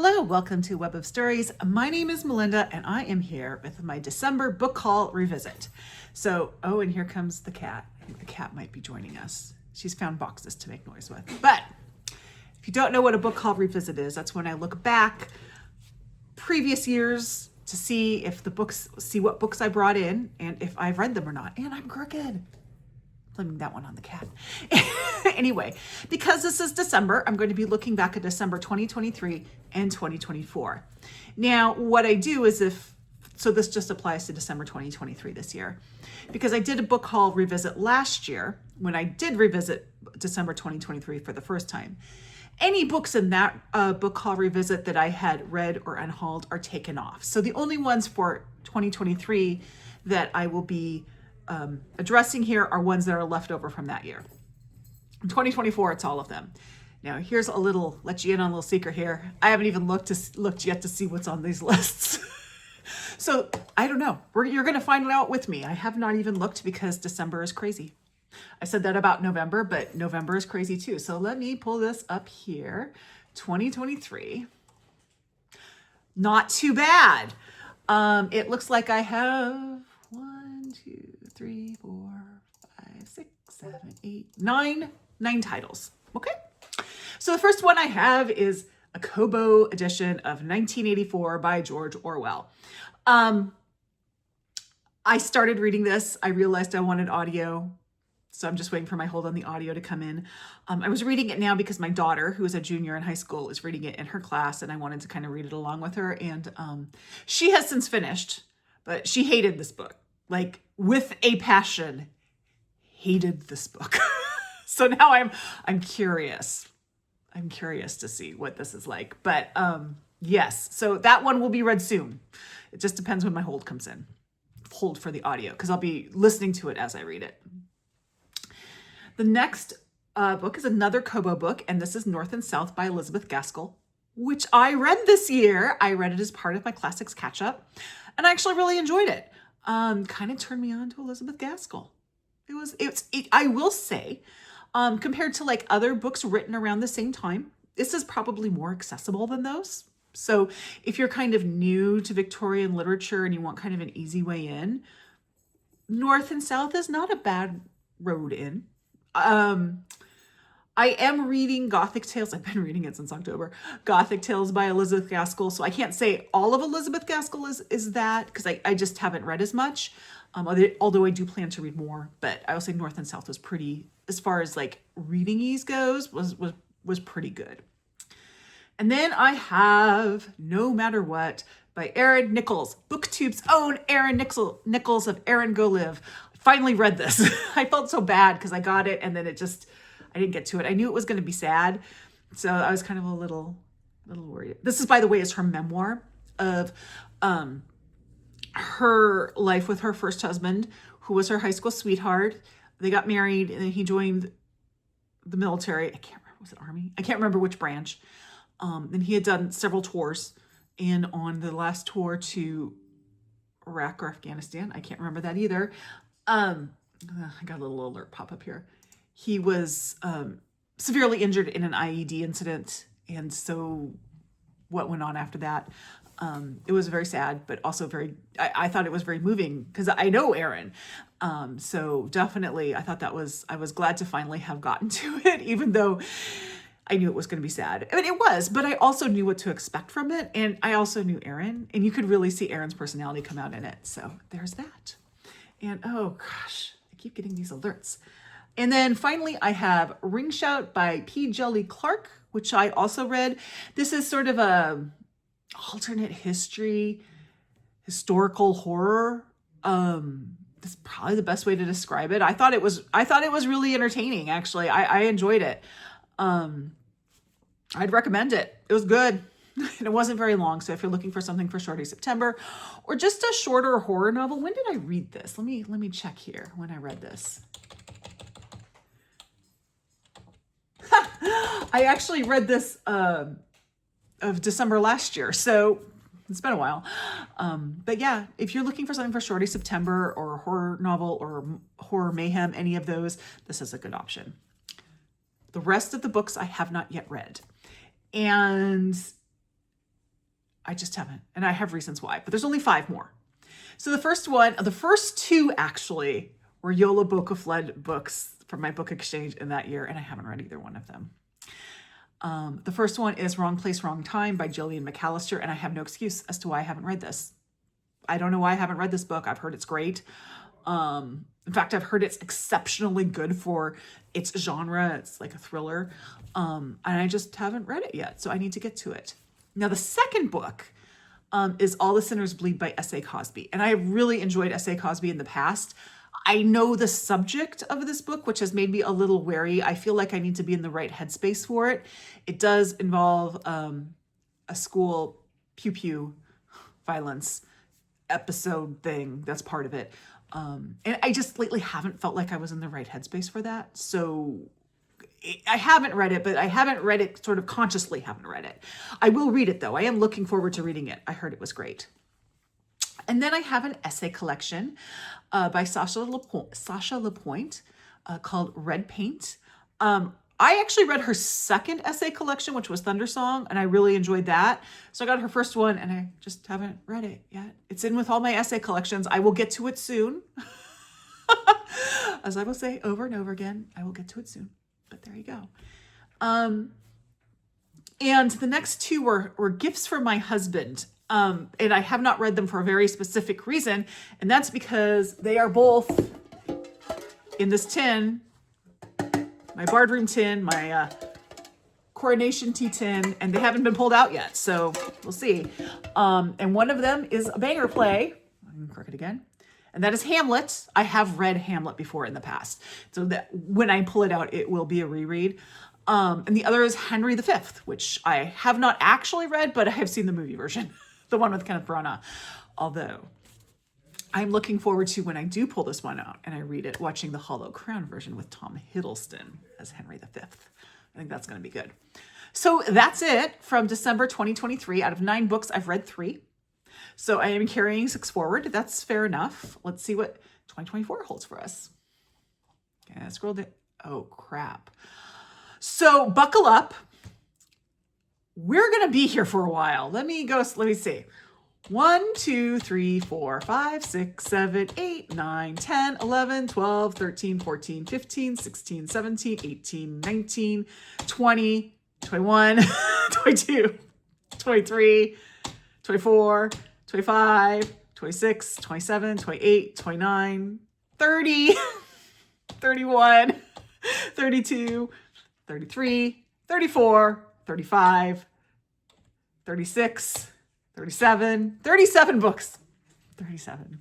Hello, welcome to Web of Stories. My name is Melinda and I am here with my December book haul revisit. So, and here comes the cat. I think the cat might be joining us. She's found boxes to make noise with. But if you don't know what a book haul revisit is, that's when I look back previous years to see what books I brought in and if I've read them or not. And I'm crooked. Blaming that one on the cat. Anyway, because this is December, I'm going to be looking back at December 2023 and 2024. Now, what I do is this just applies to December 2023 this year, because I did a book haul revisit last year when I did revisit December 2023 for the first time. Any books in that book haul revisit that I had read or unhauled are taken off. So the only ones for 2023 that I will be addressing here are ones that are left over from that year. In 2024, it's all of them. Now, here's let you in on a little secret here. I haven't even looked yet to see what's on these lists. So I don't know. You're going to find out with me. I have not even looked because December is crazy. I said that about November, but November is crazy too. So let me pull this up here. 2023. Not too bad. It looks like I have 1, 2, 3, 4, 5, 6, 7, 8, 9 titles. Okay. So the first one I have is a Kobo edition of 1984 by George Orwell. I started reading this. I realized I wanted audio, so I'm just waiting for my hold on the audio to come in. I was reading it now because my daughter, who is a junior in high school, is reading it in her class, and I wanted to kind of read it along with her. And she has since finished, but she hated this book, like with a passion. Hated this book. So now I'm curious. I'm curious to see what this is like. But yes, so that one will be read soon. It just depends when my hold comes in. Hold for the audio, because I'll be listening to it as I read it. The next book is another Kobo book, and this is North and South by Elizabeth Gaskell, which I read this year. I read it as part of my classics catch-up, and I actually really enjoyed it. Kind of turned me on to Elizabeth Gaskell. I will say, compared to like other books written around the same time, this is probably more accessible than those. So if you're kind of new to Victorian literature and you want kind of an easy way in, North and South is not a bad road in. I am reading Gothic Tales. I've been reading it since October. Gothic Tales by Elizabeth Gaskell. So I can't say all of Elizabeth Gaskell is that, because I just haven't read as much. Although I do plan to read more, but I will say North and South was pretty, as far as like reading ease goes, was pretty good. And then I have No Matter What by Erin Nichols, BookTube's own Erin Nichols of Erin Go Live. I finally read this. I felt so bad because I got it and then I didn't get to it. I knew it was going to be sad, so I was kind of a little worried. This is, by the way, is her memoir of her life with her first husband, who was her high school sweetheart. They got married and then he joined the military. I can't remember, was it Army? I can't remember which branch. And he had done several tours, and on the last tour to Iraq or Afghanistan, I can't remember that either. I got a little alert pop up here. He was severely injured in an IED incident, and so what went on after that, it was very sad, but also I thought it was very moving because I know Erin. So definitely I was glad to finally have gotten to it, even though I knew it was going to be sad. I mean, it was, but I also knew what to expect from it. And I also knew Erin, and you could really see Erin's personality come out in it. So there's that. And oh gosh, I keep getting these alerts. And then finally I have Ring Shout by P. Jelly Clark, which I also read. This is sort of a alternate historical horror. That's probably the best way to describe it. I thought it was really entertaining, actually. I enjoyed it. I'd recommend it. It was good. And it wasn't very long. So if you're looking for something for shorty September or just a shorter horror novel, when did I read this? Let me check here when I read this. I actually read this of December last year, so it's been a while. But yeah, if you're looking for something for shorty September or a horror novel or horror mayhem, any of those, this is a good option. The rest of the books I have not yet read. And I just haven't. And I have reasons why, but there's only 5 more. So the first 2 actually were Yola Boca Flood books from my book exchange in that year, and I haven't read either one of them. The first one is Wrong Place, Wrong Time by Jillian McAllister, and I have no excuse as to why I haven't read this. I don't know why I haven't read this book. I've heard it's great. In fact, I've heard it's exceptionally good for its genre. It's like a thriller. And I just haven't read it yet, so I need to get to it. Now, the second book is All the Sinners Bleed by S.A. Cosby. And I really enjoyed S.A. Cosby in the past. I know the subject of this book, which has made me a little wary. I feel like I need to be in the right headspace for it. It does involve a school pew-pew violence episode thing. That's part of it. And I just lately haven't felt like I was in the right headspace for that. So I haven't read it, but I haven't read it, sort of consciously haven't read it. I will read it though. I am looking forward to reading it. I heard it was great. And then I have an essay collection by Sasha LaPointe called Red Paint. I actually read her second essay collection, which was Thundersong, and I really enjoyed that. So I got her first one, and I just haven't read it yet. It's in with all my essay collections. I will get to it soon. As I will say over and over again, I will get to it soon. But there you go. And the next 2 were gifts from my husband. And I have not read them for a very specific reason, and that's because they are both in this tin. My Bardroom tin, my Coronation Tea tin, and they haven't been pulled out yet, so we'll see. And one of them is a banger play. I'm gonna correct it again. And that is Hamlet. I have read Hamlet before in the past, so that when I pull it out, it will be a reread. And the other is Henry V, which I have not actually read, but I have seen the movie version, the one with Kenneth Branagh. Although I'm looking forward to, when I do pull this one out and I read it, watching the Hollow Crown version with Tom Hiddleston as Henry V. I think that's going to be good. So that's it from December 2023. Out of 9 books, I've read 3. So I am carrying 6 forward. That's fair enough. Let's see what 2024 holds for us. Okay, scroll down. Oh, crap. So buckle up. We're going to be here for a while. Let me see. 1, 2, 3, 4, 5, 6, 7, 8, 9, 10, 11, 12, 13, 14, 15, 16, 17, 18, 19, 20, 21, 22, 23, 24, 25, 26, 27, 28, 29, 30, 31, 32, 33, 34, 35, 36, 37 books. 37.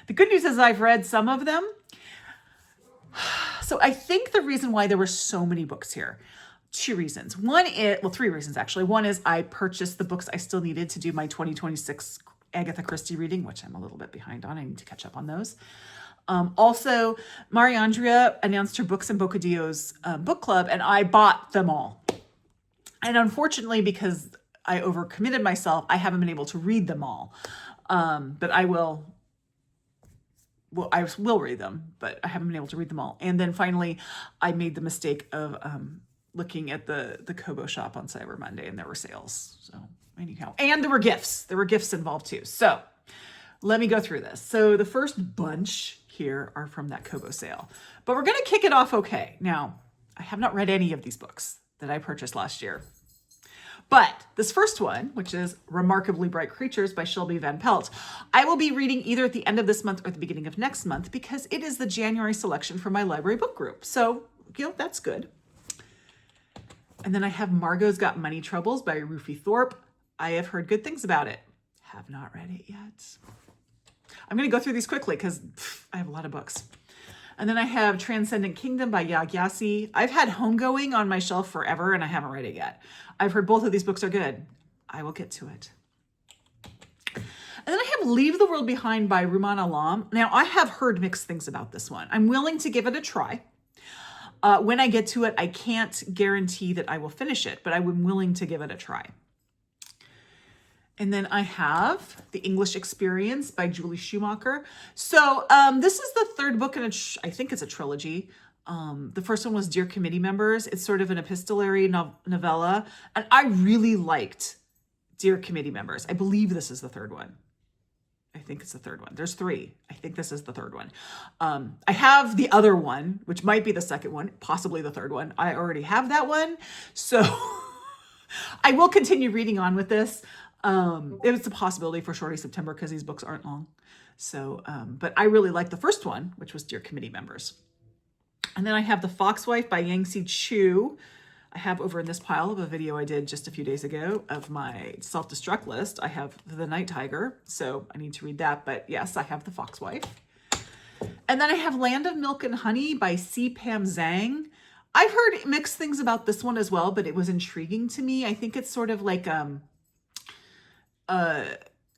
The good news is I've read some of them. So I think the reason why there were so many books here, 2 reasons. 3 reasons actually. One is I purchased the books I still needed to do my 2026 Agatha Christie reading, which I'm a little bit behind on. I need to catch up on those. Also, Mariandria announced her Books and Bocadillos book club, and I bought them all. And unfortunately, because I overcommitted myself, I haven't been able to read them all. But I will read them, but I haven't been able to read them all. And then finally, I made the mistake of looking at the Kobo shop on Cyber Monday, and there were sales. So anyhow, and there were gifts. There were gifts involved too. So let me go through this. So the first bunch here are from that Kobo sale, but we're going to kick it off okay. Now, I have not read any of these books that I purchased last year. But this first one, which is Remarkably Bright Creatures by Shelby Van Pelt, I will be reading either at the end of this month or the beginning of next month because it is the January selection for my library book group. So, that's good. And then I have Margot's Got Money Troubles by Rufy Thorpe. I have heard good things about it. Have not read it yet. I'm going to go through these quickly because I have a lot of books. And then I have Transcendent Kingdom by Yaa Gyasi. I've had Homegoing on my shelf forever and I haven't read it yet. I've heard both of these books are good. I will get to it. And then I have Leave the World Behind by Rumaan Alam. Now, I have heard mixed things about this one. I'm willing to give it a try. When I get to it, I can't guarantee that I will finish it, but I'm willing to give it a try. And then I have The English Experience by Julie Schumacher. So this is the third book in I think it's a trilogy. The first one was Dear Committee Members. It's sort of an epistolary novella. And I really liked Dear committee members. I believe this is the third one. I think it's the third one. There's 3. I think this is the third one. I have the other one, which might be the second one, possibly the third one. I already have that one. So I will continue reading on with this. It's a possibility for Shorty September because these books aren't long. So, but I really like the first one, which was Dear Committee Members. And then I have The Foxwife by Yangtze Chu. I have over in this pile of a video I did just a few days ago of my self-destruct list. I have The Night Tiger, so I need to read that. But yes, I have The Foxwife. And then I have Land of Milk and Honey by C. Pam Zhang. I've heard mixed things about this one as well, but it was intriguing to me. I think it's sort of like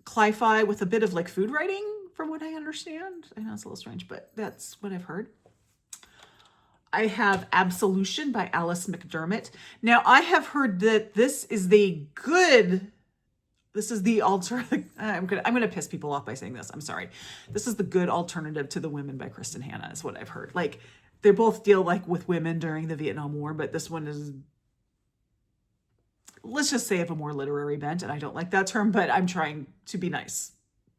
cli-fi with a bit of like food writing, from what I understand. I know it's a little strange, but that's what I've heard. I have Absolution by Alice McDermott. Now, I have heard that this is the alternative. I'm gonna piss people off by saying this. I'm sorry. This is the good alternative to The Women by Kristen Hanna, is what I've heard. Like, they both deal like with women during the Vietnam War, but this one is, let's just say, of a more literary bent, and I don't like that term, but I'm trying to be nice.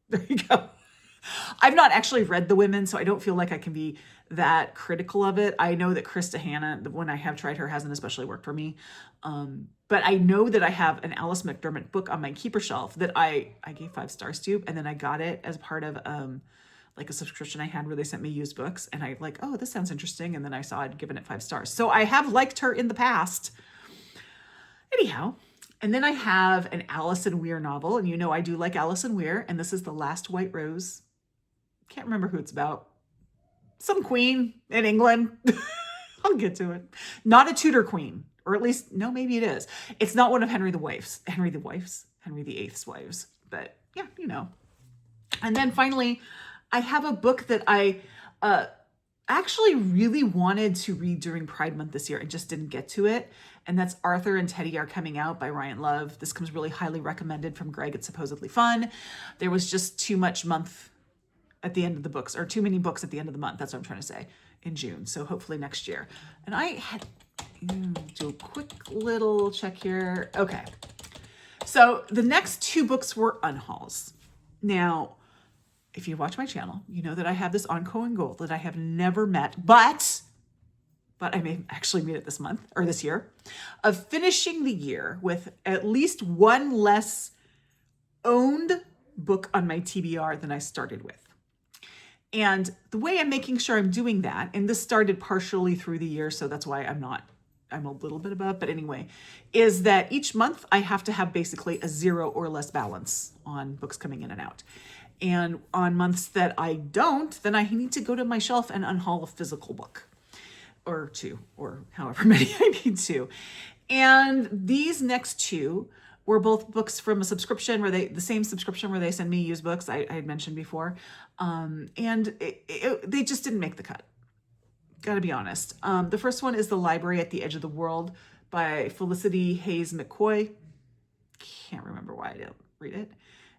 There you go. I've not actually read The Women, so I don't feel like I can be that critical of it. I know that Krista Hanna, when I have tried her, hasn't especially worked for me. But I know that I have an Alice McDermott book on my keeper shelf that I gave 5 stars to, and then I got it as part of like a subscription I had where they sent me used books, and I like, oh, this sounds interesting, and then I saw I'd given it 5 stars. So I have liked her in the past. Anyhow, and then I have an Alison Weir novel, and you know I do like Alison Weir, and this is The Last White Rose. Can't remember who it's about. Some queen in England. I'll get to it. Not a Tudor queen, or at least, no, maybe it is. It's not one of Henry VIII's wives, but yeah, you know. And then finally, I have a book that I actually really wanted to read during Pride Month this year. I just didn't get to it. And that's Arthur and Teddy Are Coming Out by Ryan Love. This comes really highly recommended from Greg. It's supposedly fun. There was just too much month at the end of the books, or too many books at the end of the month. That's what I'm trying to say, in June. So hopefully next year. And I had do a quick little check here. Okay. So the next 2 books were unhauls. Now, if you watch my channel, you know that I have this ongoing goal that I have never met, but I may actually meet it this month or this year, of finishing the year with at least 1 less owned book on my TBR than I started with. And the way I'm making sure I'm doing that, and this started partially through the year, so that's why I'm a little bit above, but anyway, is that each month I have to have basically a 0 or less balance on books coming in and out. And on months that I don't, then I need to go to my shelf and unhaul a physical book or 2, or however many I need to. And these next 2 were both books from a subscription where the same subscription where they send me used books I had mentioned before. And they just didn't make the cut. Gotta be honest. The first one is The Library at the Edge of the World by Felicity Hayes McCoy. Can't remember why I didn't read it.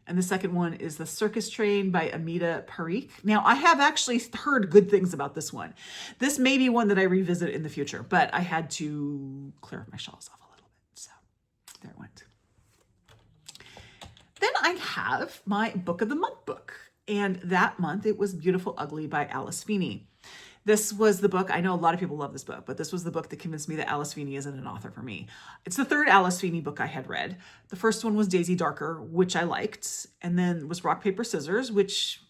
And the second one is The Circus Train by Amita Parikh. Now, I have actually heard good things about this one. This may be one that I revisit in the future, but I had to clear my shelves off a little bit. So there it went. Then I have my Book of the Month book. And that month it was Beautiful Ugly by Alice Feeney. This was the book, I know a lot of people love this book, but this was the book that convinced me that Alice Feeney isn't an author for me. It's the 3rd Alice Feeney book I had read. The first one was Daisy Darker, which I liked. And then was Rock, Paper, Scissors, which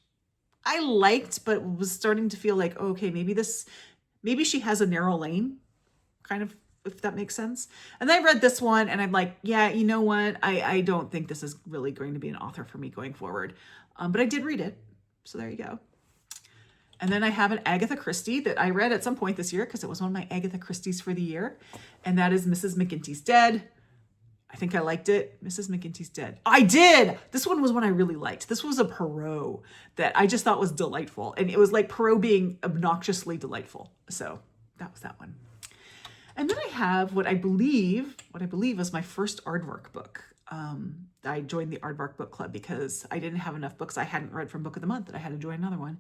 I liked, but was starting to feel like, okay, maybe she has a narrow lane, kind of, if that makes sense. And then I read this one and I'm like, yeah, you know what? I don't think this is really going to be an author for me going forward. But I did read it. So there you go. And then I have an Agatha Christie that I read at some point this year because it was one of my Agatha Christies for the year. And that is Mrs. McGinty's Dead. I think I liked it. Mrs. McGinty's Dead. I did! This one was one I really liked. This was a Poirot that I just thought was delightful. And it was like Poirot being obnoxiously delightful. So that was that one. And then I have what I believe was my first aardvark book. I joined the Aardvark Book Club because I didn't have enough books I hadn't read from Book of the Month that I had to join another one.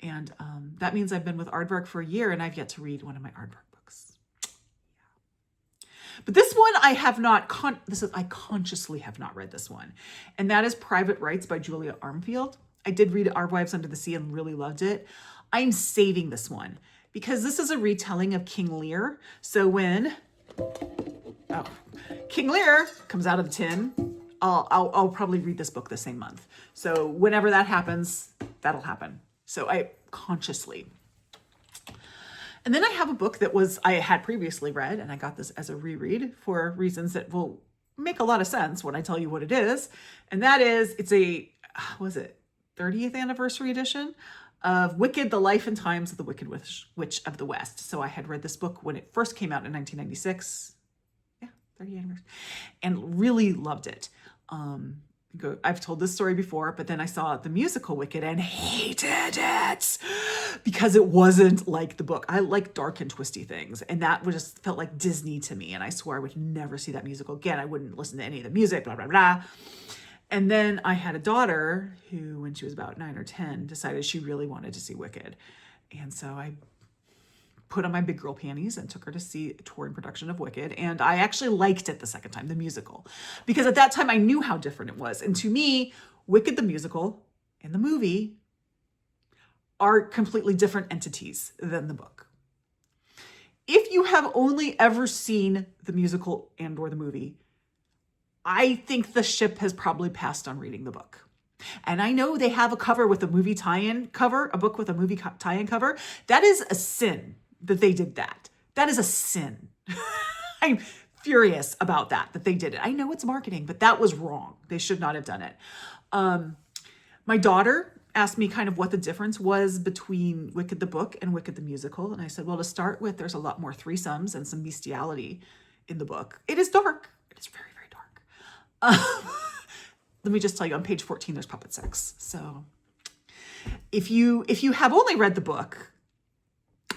And that means I've been with Aardvark for a year and I've yet to read one of my Aardvark books. Yeah. But this one I have not, I consciously have not read this one. And that is Private Rights by Julia Armfield. I did read Our Wives Under the Sea and really loved it. I'm saving this one because this is a retelling of King Lear. So when King Lear comes out of the tin, I'll probably read this book the same month. So whenever that happens, that'll happen. So I consciously. And then I have a book that I had previously read, and I got this as a reread for reasons that will make a lot of sense when I tell you what it is. And that is, it's a, 30th anniversary edition of Wicked, The Life and Times of the Wicked Witch of the West. So I had read this book when it first came out in 1996. Yeah, 30th anniversary. And really loved it. I've told this story before, but then I saw the musical Wicked and hated it because it wasn't like the book. I like dark and twisty things, and that just felt like Disney to me, and I swore I would never see that musical again. I wouldn't listen to any of the music, blah, blah, blah. And then I had a daughter who, when she was about 9 or 10, decided she really wanted to see Wicked. And so I put on my big girl panties and took her to see a touring production of Wicked. And I actually liked it the second time, the musical, because at that time I knew how different it was. And to me, Wicked the musical and the movie are completely different entities than the book. If you have only ever seen the musical and or the movie, I think the ship has probably passed on reading the book. And I know they have a cover with a movie tie-in cover, a book with a movie tie-in cover. That is a sin that they did that. That is a sin. I'm furious about that they did it. I know it's marketing, but that was wrong. They should not have done it. My daughter asked me kind of what the difference was between Wicked the book and Wicked the musical. And I said, well, to start with, there's a lot more threesomes and some bestiality in the book. It is dark. It is very, very dark. Let me just tell you, on page 14, there's puppet sex. So if you have only read the book,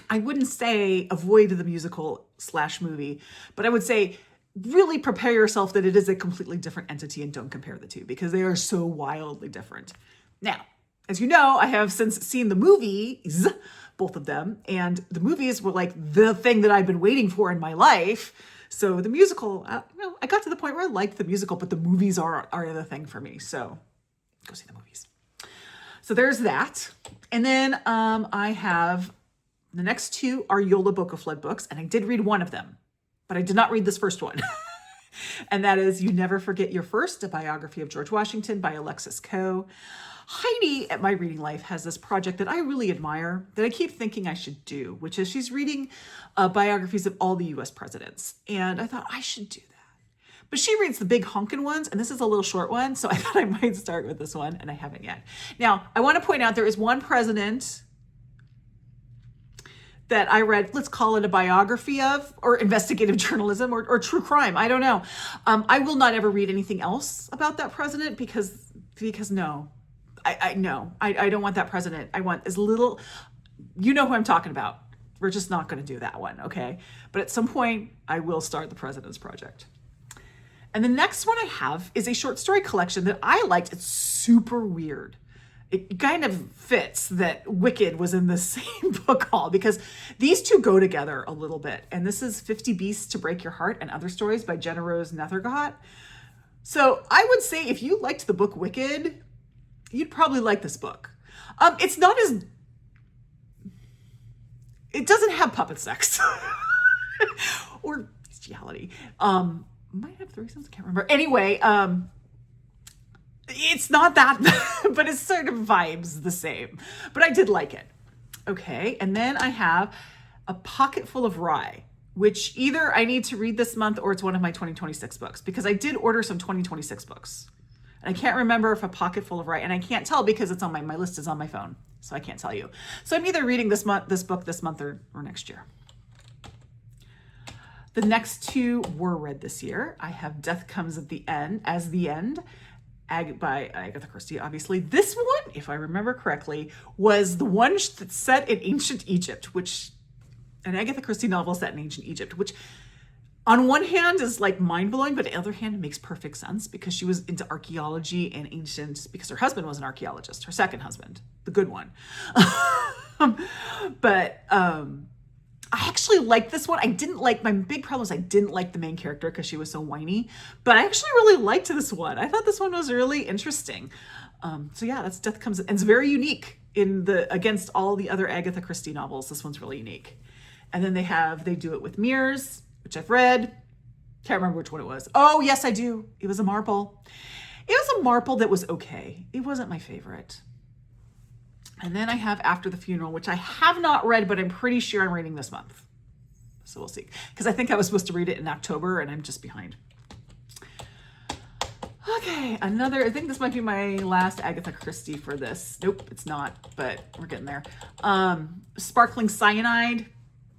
I wouldn't say avoid the musical / movie, but I would say really prepare yourself that it is a completely different entity and don't compare the two because they are so wildly different. Now, as you know, I have since seen the movies, both of them, and the movies were like the thing that I've been waiting for in my life. So the musical, I got to the point where I liked the musical, but the movies are the thing for me. So go see the movies. So there's that. And then I have the next two are Yola Book of Flood books, and I did read one of them, but I did not read this first one. And that is You Never Forget Your First, a biography of George Washington by Alexis Coe. Heidi at My Reading Life has this project that I really admire that I keep thinking I should do, which is she's reading biographies of all the US presidents. And I thought I should do that. But she reads the big honkin' ones, and this is a little short one, so I thought I might start with this one, and I haven't yet. Now, I want to point out there is one president that I read, let's call it a biography of, or investigative journalism, or true crime. I don't know. I will not ever read anything else about that president because no, I don't want that president. I want as little, you know who I'm talking about. We're just not going to do that one, okay? But at some point, I will start the President's Project. And the next one I have is a short story collection that I liked. It's super weird. It kind of fits that Wicked was in the same book haul because these two go together a little bit. And this is 50 Beasts to Break Your Heart and Other Stories by Jenna Rose Nethergott. So I would say if you liked the book Wicked, you'd probably like this book. It's not as, it doesn't have puppet sex or bestiality. Might have threesomes, I can't remember. Anyway, it's not that, but it sort of vibes the same. But I did like it. Okay, and then I have A Pocket Full of Rye, which either I need to read this month or it's one of my 2026 books because I did order some 2026 books. And I can't remember if A Pocket Full of Rye, and I can't tell because it's on my list is on my phone, so I can't tell you. So I'm either reading this book this month or next year. The next two were read this year. I have Death Comes at the End, by Agatha Christie, obviously. This one, if I remember correctly, was the one that's set in ancient Egypt, an Agatha Christie novel set in ancient Egypt, which on one hand is like mind-blowing, but on the other hand, it makes perfect sense because she was into archaeology and because her husband was an archaeologist, her second husband, the good one. But I actually liked this one. I didn't like, my big problem was I didn't like the main character because she was so whiny, but I actually really liked this one. I thought this one was really interesting. So yeah, that's Death Comes, and it's very unique against all the other Agatha Christie novels. This one's really unique. And then they do it with mirrors, which I've read. Can't remember which one it was. Oh yes, I do. It was a marple. It was a marple that was okay. It wasn't my favorite. And then I have After the Funeral, which I have not read, but I'm pretty sure I'm reading this month. So we'll see. Because I think I was supposed to read it in October and I'm just behind. Okay, I think this might be my last Agatha Christie for this. Nope, it's not, but we're getting there. Sparkling Cyanide.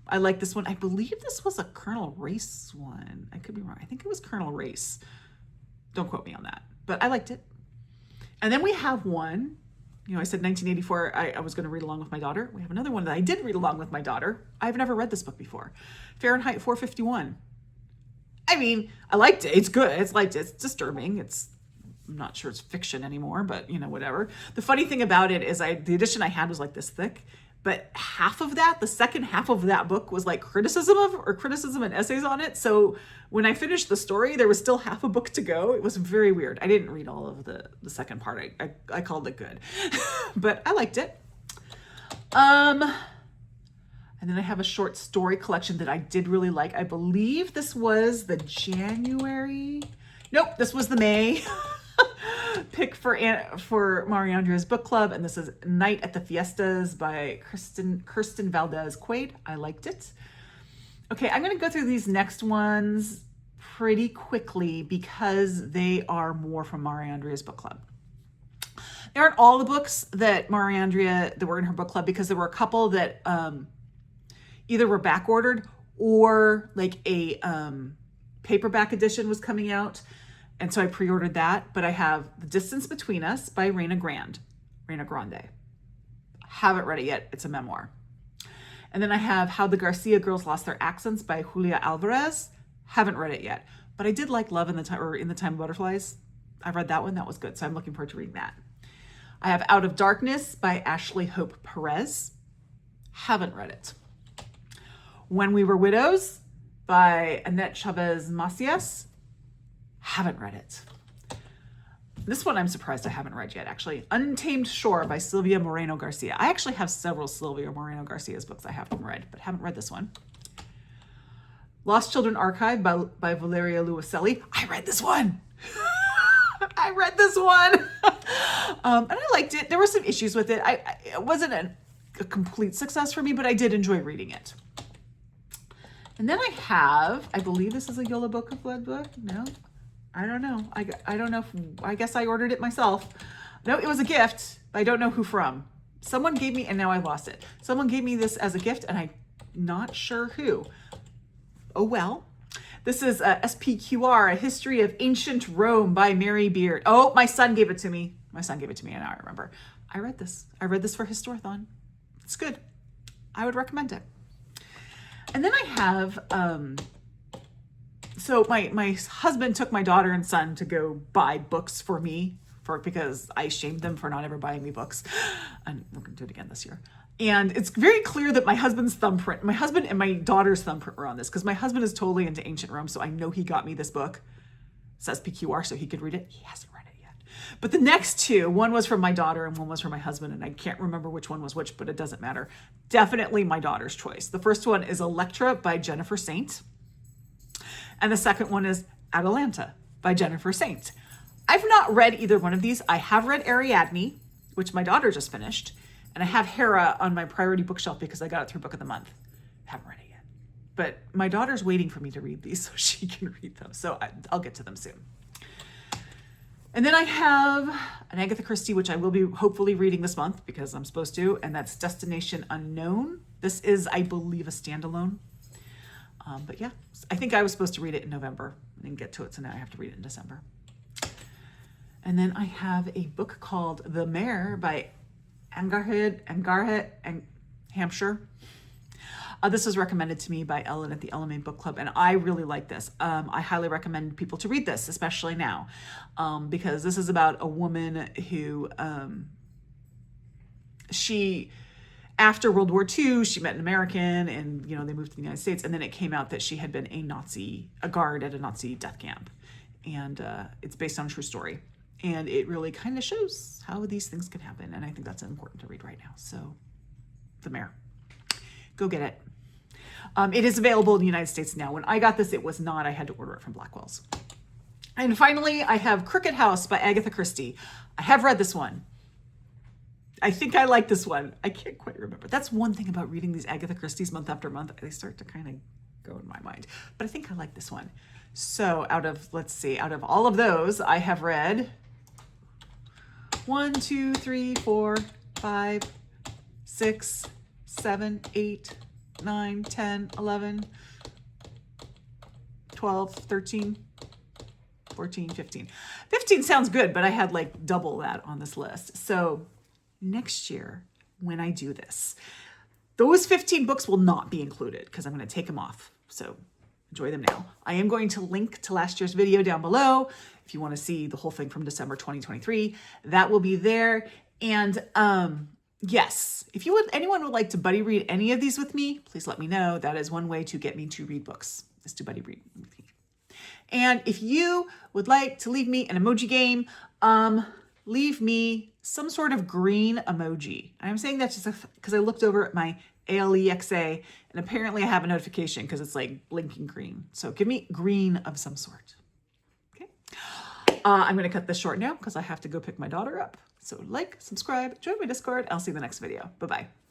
I like this one. I believe this was a Colonel Race one. I could be wrong. I think it was Colonel Race. Don't quote me on that, but I liked it. And then we have one. I said 1984, I was going to read along with my daughter. We have another one that I did read along with my daughter. I've never read this book before. Fahrenheit 451. I mean, I liked it. It's good. It's disturbing. I'm not sure it's fiction anymore, but whatever. The funny thing about it is the edition I had was like this thick, but the second half of that book was like criticism and essays on it. So when I finished the story, there was still half a book to go. It was very weird. I didn't read all of the second part. I called it good, but I liked it. And then I have a short story collection that I did really like. I believe this was the January. Nope, this was the May pick for Mariandrea's book club, and this is Night at the Fiestas by Kirsten Valdez Quaid. I liked it. Okay, I'm going to go through these next ones pretty quickly because they are more from Mariandrea's book club. They aren't all the books that that were in her book club, because there were a couple that either were back ordered or like a paperback edition was coming out. And so I pre-ordered that, but I have The Distance Between Us by Reina Grande. Haven't read it yet. It's a memoir. And then I have How the Garcia Girls Lost Their Accents by Julia Alvarez. Haven't read it yet, but I did like Love in the Time of Butterflies. I read that one. That was good. So I'm looking forward to reading that. I have Out of Darkness by Ashley Hope Perez. Haven't read it. When We Were Widows by Annette Chavez Macias. Haven't read it. This one I'm surprised I haven't read yet, actually. Untamed Shore by Silvia Moreno Garcia. I actually have several Silvia Moreno Garcia's books I haven't read, but haven't read this one. Lost Children Archive by Valeria Luiselli. I read this one. I read this one. And I liked it. There were some issues with it. It wasn't a complete success for me, but I did enjoy reading it. And then I believe this is a Yola Book of Blood book. No, I don't know. I don't know. I guess I ordered it myself. No, it was a gift. I don't know who from. Someone gave me, and now I lost it. Someone gave me this as a gift, and I'm not sure who. Oh well. This is SPQR, A History of Ancient Rome by Mary Beard. Oh, my son gave it to me. And now I remember. I read this. I read this for Historathon. It's good. I would recommend it. And then I have, so my husband took my daughter and son to go buy books for me because I shamed them for not ever buying me books. And we're going to do it again this year. And it's very clear that my husband and my daughter's thumbprint were on this, because my husband is totally into ancient Rome. So I know he got me this book. It says PQR so he could read it. He hasn't read it yet. But the next two, one was from my daughter and one was from my husband. And I can't remember which one was which, but it doesn't matter. Definitely my daughter's choice. The first one is Electra by Jennifer Saint. And the second one is Atalanta by Jennifer Saint. I've not read either one of these. I have read Ariadne, which my daughter just finished. And I have Hera on my priority bookshelf because I got it through Book of the Month. Haven't read it yet. But my daughter's waiting for me to read these so she can read them. So I'll get to them soon. And then I have an Agatha Christie, which I will be hopefully reading this month because I'm supposed to, and that's Destination Unknown. This is, I believe, a standalone. But yeah, I think I was supposed to read it in November. I didn't get to it, so now I have to read it in December. And then I have a book called The Mare by Angarhed and Hampshire. This was recommended to me by Ellen at the Element Book Club, and I really like this. I highly recommend people to read this, especially now, because this is about a woman who, after World War II, she met an American and, you know, they moved to the United States. And then it came out that she had been a guard at a Nazi death camp. And it's based on a true story. And it really kind of shows how these things can happen. And I think that's important to read right now. So, The Mare. Go get it. It is available in the United States now. When I got this, it was not. I had to order it from Blackwell's. And finally, I have Crooked House by Agatha Christie. I have read this one. I think I like this one. I can't quite remember. That's one thing about reading these Agatha Christie's month after month. They start to kind of go in my mind. But I think I like this one. So out of all of those, I have read 1, 2, 3, 4, 5, 6, 7, 8, 9, 10, 11, 12, 13, 14, 15. 15 sounds good, but I had like double that on this list. So next year, when I do this, those 15 books will not be included because I'm going to take them off. So enjoy them now. I am going to link to last year's video down below. If you want to see the whole thing from December 2023, that will be there. And yes, if anyone would like to buddy read any of these with me, please let me know. That is one way to get me to read books, is to buddy read with me. And if you would like to leave me an emoji game, leave me some sort of green emoji. I'm saying that just because I looked over at my ALEXA and apparently I have a notification because it's like blinking green. So give me green of some sort. Okay. I'm going to cut this short now because I have to go pick my daughter up. So like, subscribe, join my Discord. I'll see you in the next video. Bye-bye.